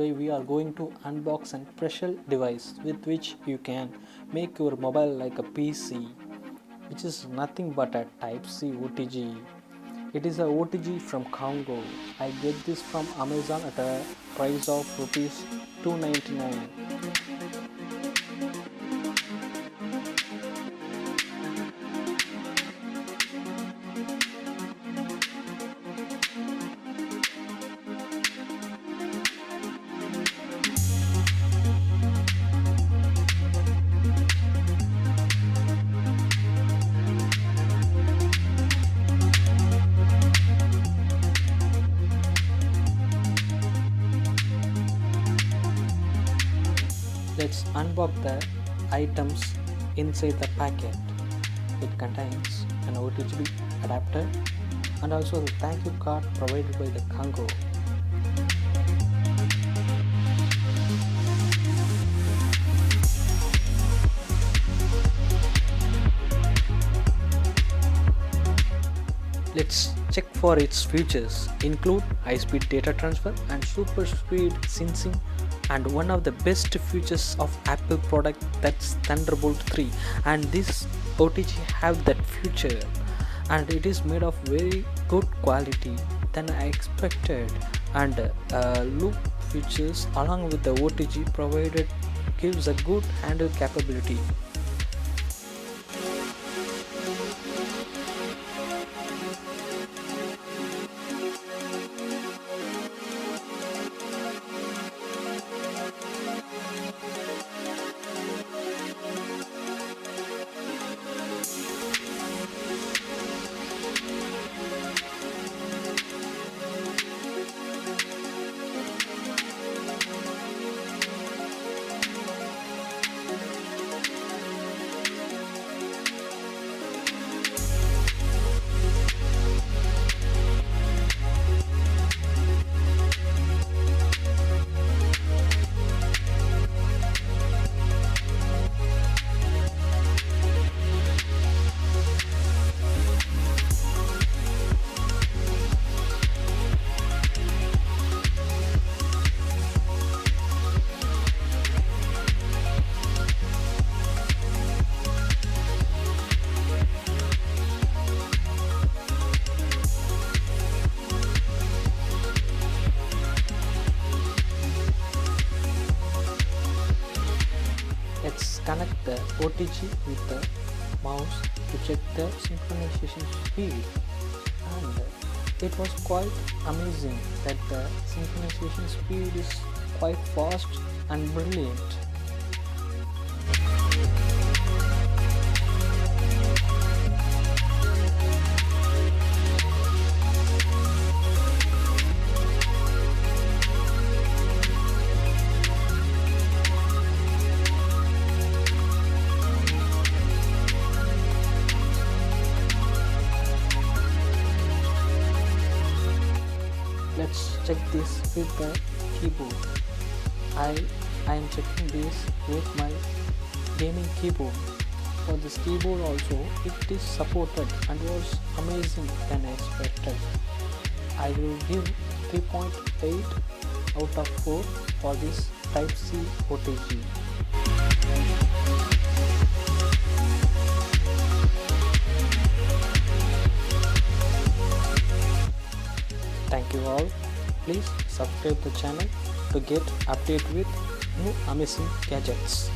today we are going to unbox a special device with which you can make your mobile like a PC, which is nothing but a Type-C OTG. It is a OTG from Congo. I get this from Amazon at a price of rupees 299. Let's unbox the items inside the packet. It contains an OTG adapter and also the thank you card provided by the Congo. Let's check for its features. Include high-speed data transfer and SuperSpeed syncing, and one of the best features of Apple product, that's Thunderbolt 3, and this OTG have that feature, and it is made of very good quality than I expected, and loop features along with the OTG provided gives a good handle capability. Let's connect the OTG with the mouse to check the synchronization speed, and it was quite amazing that the synchronization speed is quite fast and brilliant. Let's check this with the keyboard. I am checking this with my gaming keyboard. For this keyboard also, it is supported and was amazing than I expected. I will give 3.8 out of 4 for this Type-C OTG. Thank you all. Please subscribe the channel to get update with new amazing gadgets.